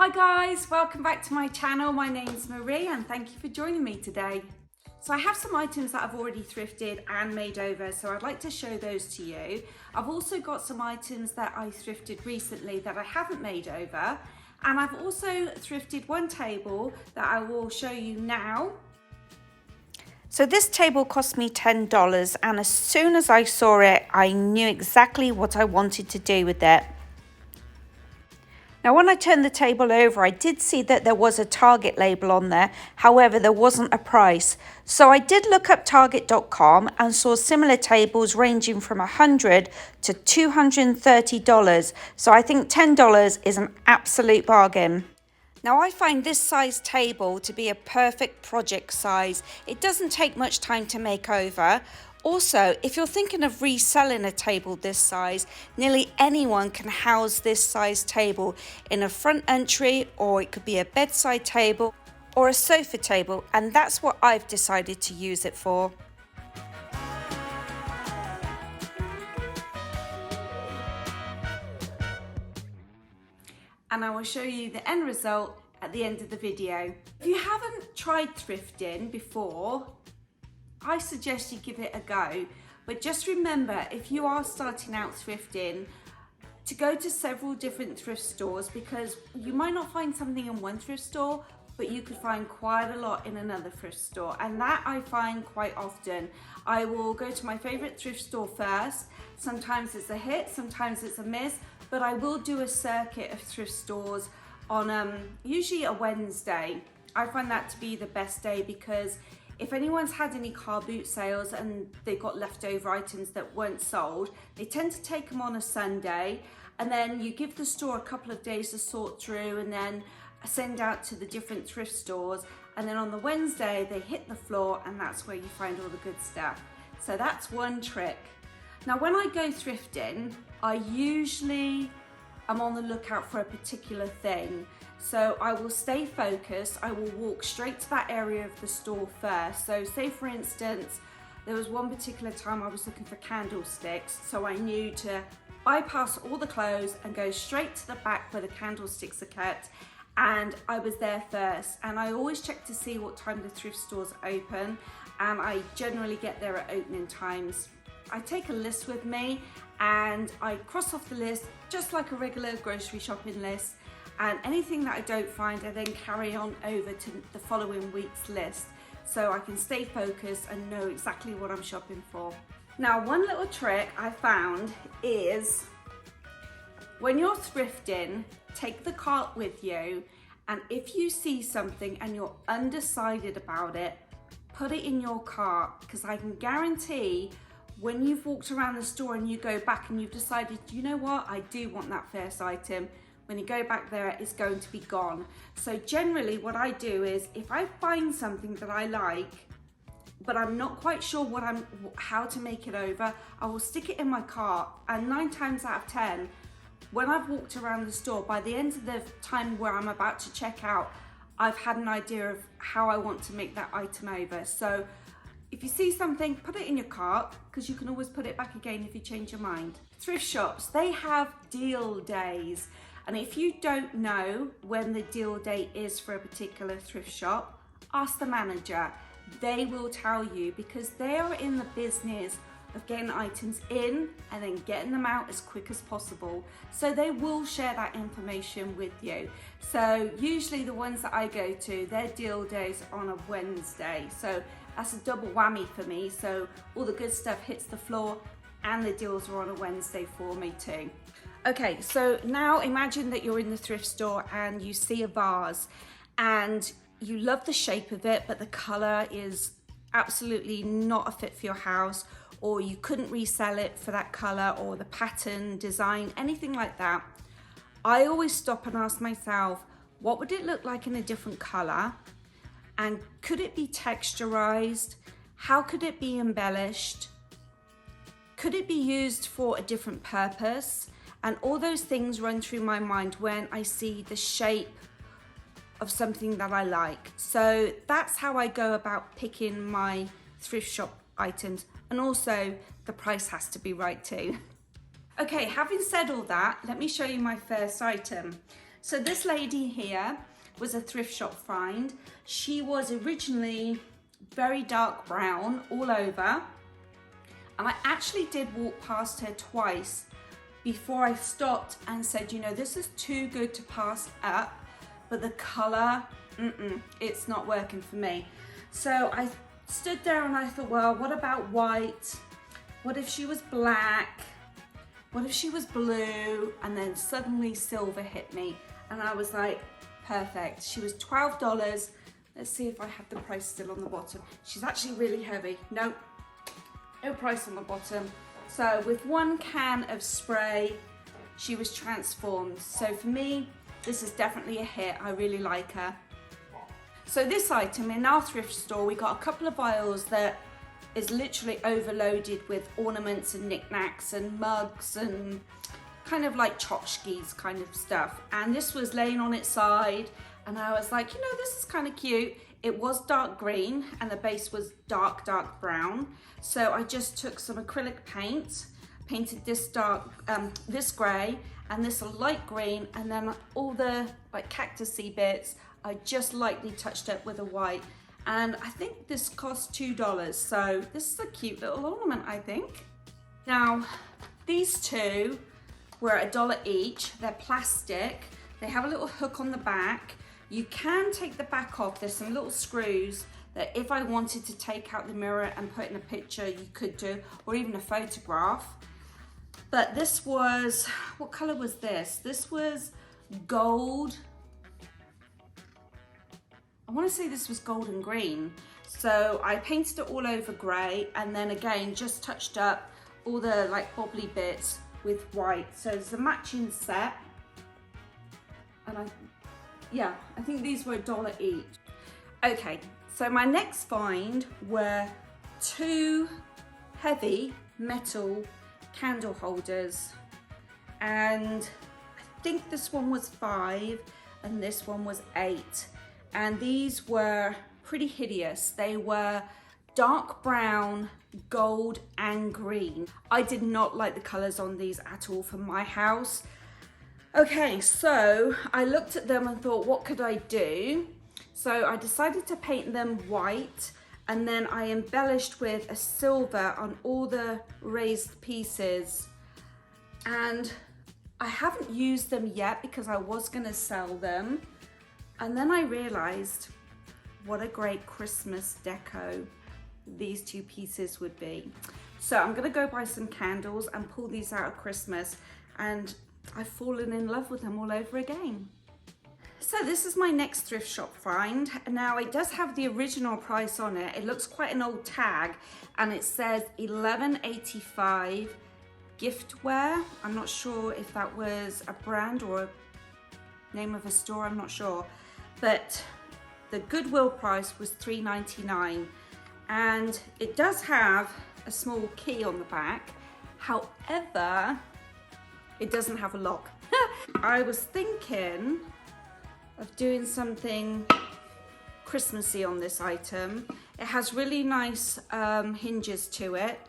Hi guys, welcome back to my channel. My name's Marie and thank you for joining me today. So I have some items that I've already thrifted and made over, so I'd like to show those to you. I've also got some items that I thrifted recently that I haven't made over, and I've also thrifted one table that I will show you now. So this table cost me $10, and as soon as I saw it, I knew exactly what I wanted to do with it. Now, when I turned the table over, I did see that there was a Target label on there. However, there wasn't a price. So I did look up Target.com and saw similar tables ranging from $100 to $230. So I think $10 is an absolute bargain. Now, I find this size table to be a perfect project size. It doesn't take much time to make over. Also, if you're thinking of reselling a table this size, nearly anyone can house this size table in a front entry, or it could be a bedside table or a sofa table, and that's what I've decided to use it for. And I will show you the end result at the end of the video. If you haven't tried thrifting before, I suggest you give it a go, but just remember, if you are starting out thrifting, to go to several different thrift stores, because you might not find something in one thrift store, but you could find quite a lot in another thrift store, and that I find quite often. I will go to my favorite thrift store first. Sometimes it's a hit, sometimes it's a miss, but I will do a circuit of thrift stores on usually a Wednesday. I find that to be the best day, because if anyone's had any car boot sales and they've got leftover items that weren't sold, they tend to take them on a Sunday, and then you give the store a couple of days to sort through and then send out to the different thrift stores, and then on the Wednesday they hit the floor, and that's where you find all the good stuff. So that's one trick. Now, when I go thrifting, I usually am on the lookout for a particular thing. So I will stay focused. I will walk straight to that area of the store first. So say for instance, there was one particular time I was looking for candlesticks. So I knew to bypass all the clothes and go straight to the back where the candlesticks are kept. And I was there first. And I always check to see what time the thrift stores open. And I generally get there at opening times. I take a list with me and I cross off the list just like a regular grocery shopping list. And anything that I don't find, I then carry on over to the following week's list, so I can stay focused and know exactly what I'm shopping for. Now, one little trick I found is when you're thrifting, take the cart with you, and if you see something and you're undecided about it, put it in your cart, because I can guarantee when you've walked around the store and you go back and you've decided, you know what, I do want that first item, when you go back there, it's going to be gone. So generally what I do is, if I find something that I like, but I'm not quite sure how to make it over, I will stick it in my cart, and 9 times out of 10, when I've walked around the store, by the end of the time where I'm about to check out, I've had an idea of how I want to make that item over. So if you see something, put it in your cart, because you can always put it back again if you change your mind. Thrift shops, they have deal days. And if you don't know when the deal date is for a particular thrift shop, ask the manager. They will tell you, because they are in the business of getting items in and then getting them out as quick as possible. So they will share that information with you. So usually the ones that I go to, their deal days are on a Wednesday. So that's a double whammy for me. So all the good stuff hits the floor and the deals are on a Wednesday for me too. Okay, so now imagine that you're in the thrift store and you see a vase and you love the shape of it, but the color is absolutely not a fit for your house, or you couldn't resell it for that color or the pattern, design, anything like that. I always stop and ask myself, what would it look like in a different color? And could it be texturized? How could it be embellished? Could it be used for a different purpose? And all those things run through my mind when I see the shape of something that I like. So that's how I go about picking my thrift shop items. And also the price has to be right too. Okay, having said all that, let me show you my first item. So this lady here was a thrift shop find. She was originally very dark brown all over. And I actually did walk past her twice before I stopped and said, you know, this is too good to pass up, but the color, it's not working for me. So I stood there and I thought, well, what about white? What if she was black? What if she was blue? And then suddenly silver hit me. And I was like, perfect. She was $12. Let's see if I have the price still on the bottom. She's actually really heavy. Nope, no price on the bottom. So with 1 can of spray, she was transformed. So for me, this is definitely a hit. I really like her. So this item in our thrift store, we got a couple of aisles that is literally overloaded with ornaments and knickknacks and mugs and kind of like tchotchkes kind of stuff. And this was laying on its side and I was like, you know, this is kind of cute. It was dark green and the base was dark brown. So I just took some acrylic paint, painted this this gray and this a light green, and then all the like cactusy bits I just lightly touched up with a white. And I think this cost $2. So this is a cute little ornament, I think. Now, these two were $1 each. They're plastic. They have a little hook on the back. You can take the back off. There's some little screws that if I wanted to take out the mirror and put in a picture, you could do, or even a photograph. But this was, what color was this? This was gold. I want to say this was gold and green. So I painted it all over gray and then again, just touched up all the like bobbly bits with white. So it's a matching set. And I think these were $1 each. Okay, so my next find were 2 heavy metal candle holders. And I think this one was 5 and this one was 8. And these were pretty hideous. They were dark brown, gold and green. I did not like the colors on these at all for my house. Okay, so I looked at them and thought, what could I do? So I decided to paint them white and then I embellished with a silver on all the raised pieces. And I haven't used them yet because I was gonna sell them. And then I realized what a great Christmas deco these 2 pieces would be. So I'm gonna go buy some candles and pull these out at Christmas, and I've fallen in love with them all over again. So this is my next thrift shop find. Now it does have the original price on it. It looks quite an old tag and it says $11.85 giftware. I'm not sure if that was a brand or a name of a store, I'm not sure. But the Goodwill price was $3.99 and it does have a small key on the back. However, it doesn't have a lock. I was thinking of doing something Christmassy on this item. It has really nice hinges to it,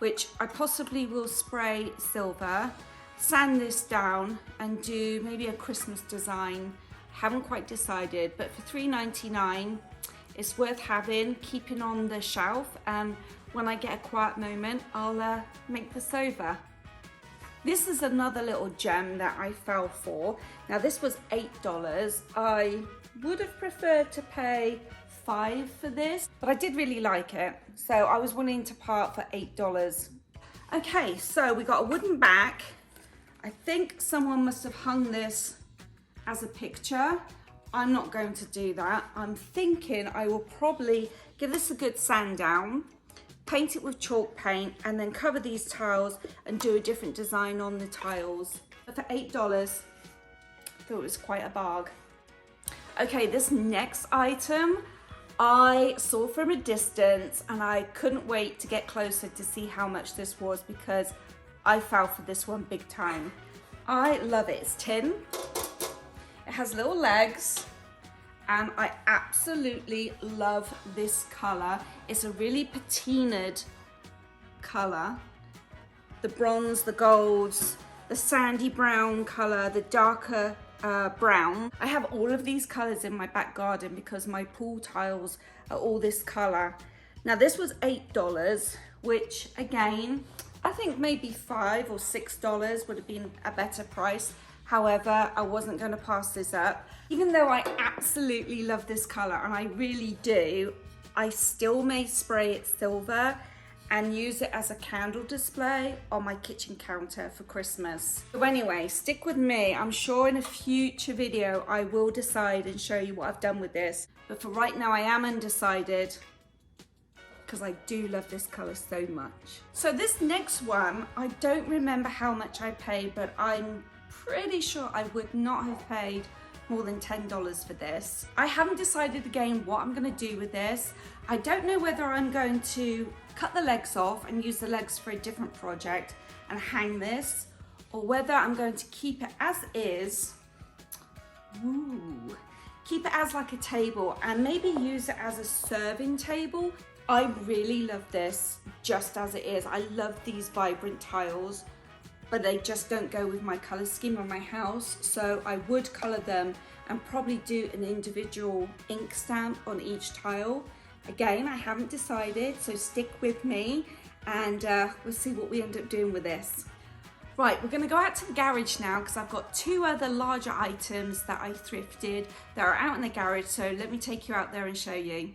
which I possibly will spray silver, sand this down and do maybe a Christmas design. Haven't quite decided, but for $3.99 it's worth having, keeping on the shelf, and when I get a quiet moment I'll make this over. This is another little gem that I fell for. Now this was $8. I would have preferred to pay $5 for this, but I did really like it, so I was willing to part for $8. Okay, so we got a wooden back. I think someone must have hung this as a picture. I'm not going to do that. I'm thinking I will probably give this a good sand down, paint it with chalk paint, and then cover these tiles and do a different design on the tiles. But for $8, I thought it was quite a bargain. Okay, this next item I saw from a distance and I couldn't wait to get closer to see how much this was because I fell for this one big time. I love it. It's tin. It has little legs and I absolutely love this color. It's a really patinaed color. The bronze, the golds, the sandy brown color, the darker brown. I have all of these colors in my back garden because my pool tiles are all this color. Now this was $8, which again, I think maybe $5 or $6 would have been a better price. However, I wasn't going to pass this up. Even though I absolutely love this color, and I really do, I still may spray it silver and use it as a candle display on my kitchen counter for Christmas. So anyway, stick with me. I'm sure in a future video I will decide and show you what I've done with this. But for right now I am undecided because I do love this color so much. So this next one, I don't remember how much I paid, but I'm pretty sure I would not have paid more than $10 for this. I haven't decided again what I'm gonna do with this. I don't know whether I'm going to cut the legs off and use the legs for a different project and hang this, or whether I'm going to keep it as is. Ooh. Keep it as like a table and maybe use it as a serving table. I really love this just as it is. I love these vibrant tiles, but they just don't go with my color scheme on my house. So I would color them and probably do an individual ink stamp on each tile. Again, I haven't decided, so stick with me and we'll see what we end up doing with this. Right, we're gonna go out to the garage now because I've got two other larger items that I thrifted that are out in the garage, so let me take you out there and show you.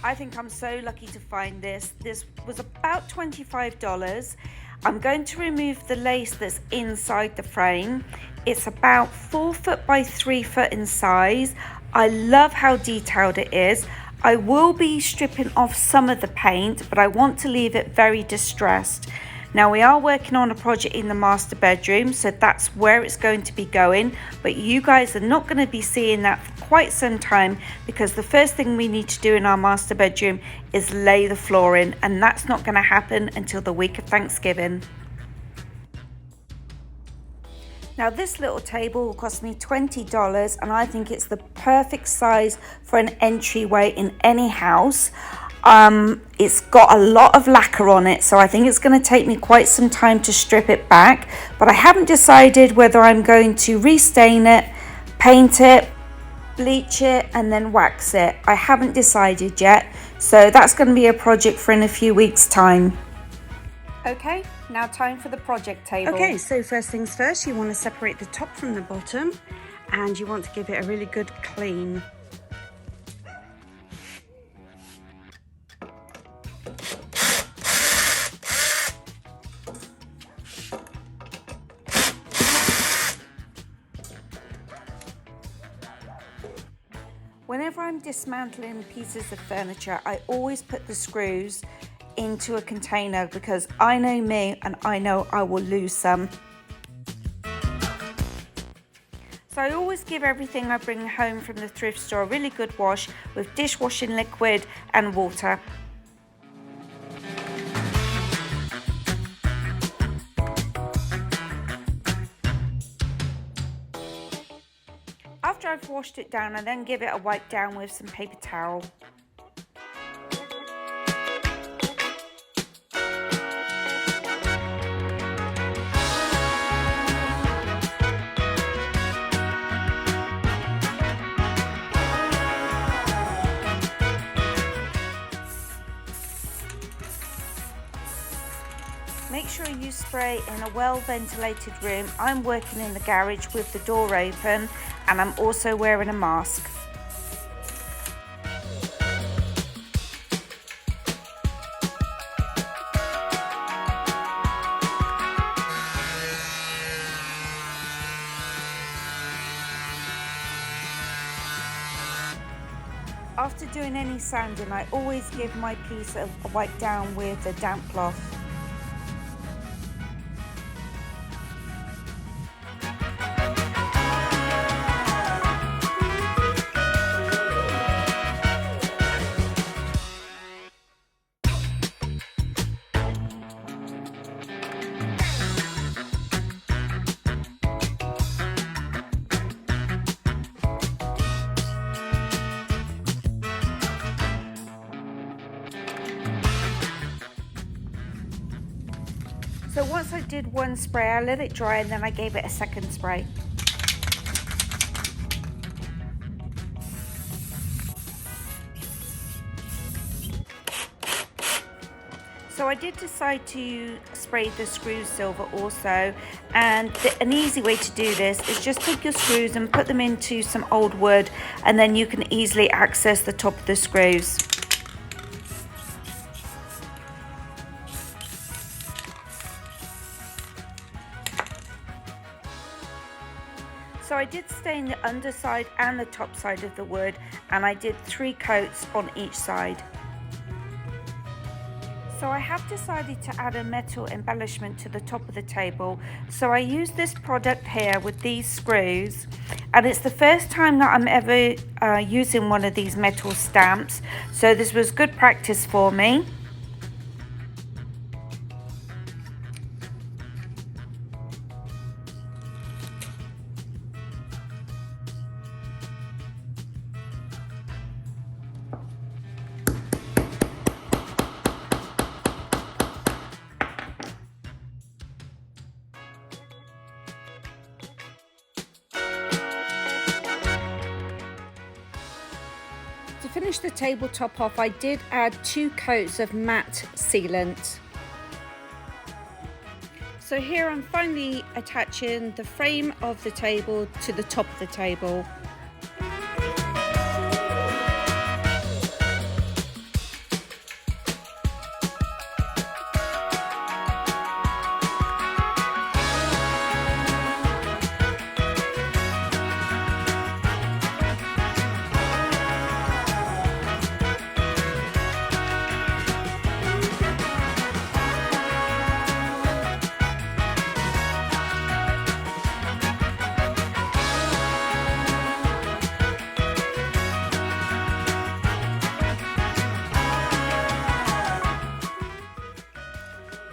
I think I'm so lucky to find this. This was about $25. I'm going to remove the lace that's inside the frame. It's about 4 foot by 3 foot in size. I love how detailed it is. I will be stripping off some of the paint, but I want to leave it very distressed. Now we are working on a project in the master bedroom, so that's where it's going to be going, but you guys are not going to be seeing that for quite some time because the first thing we need to do in our master bedroom is lay the flooring, and that's not going to happen until the week of Thanksgiving. Now this little table will cost me $20 and I think it's the perfect size for an entryway in any house. It's got a lot of lacquer on it, so I think it's going to take me quite some time to strip it back, but I haven't decided whether I'm going to restain it, paint it, bleach it and then wax it. I haven't decided yet, so that's going to be a project for in a few weeks time. Okay, now time for the project table. Okay, so first things first, you want to separate the top from the bottom and you want to give it a really good clean. Whenever I'm dismantling pieces of furniture, I always put the screws into a container because I know me and I know I will lose some. So I always give everything I bring home from the thrift store a really good wash with dishwashing liquid and water. After I've washed it down, I then give it a wipe down with some paper towel. Make sure you spray in a well-ventilated room. I'm working in the garage with the door open and I'm also wearing a mask. After doing any sanding, I always give my piece a wipe down with a damp cloth. So once I did one spray, I let it dry and then I gave it a second spray. did decide to spray the screws silver also, and an easy way to do this is just take your screws and put them into some old wood, and then you can easily access the top of the screws. So I did stain the underside and the top side of the wood, and I did 3 coats on each side. So I have decided to add a metal embellishment to the top of the table. So I use this product here with these screws, and it's the first time that I'm ever using one of these metal stamps. So this was good practice for me. To finish the tabletop off, I did add 2 coats of matte sealant. So here I'm finally attaching the frame of the table to the top of the table.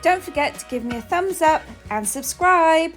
Don't forget to give me a thumbs up and subscribe.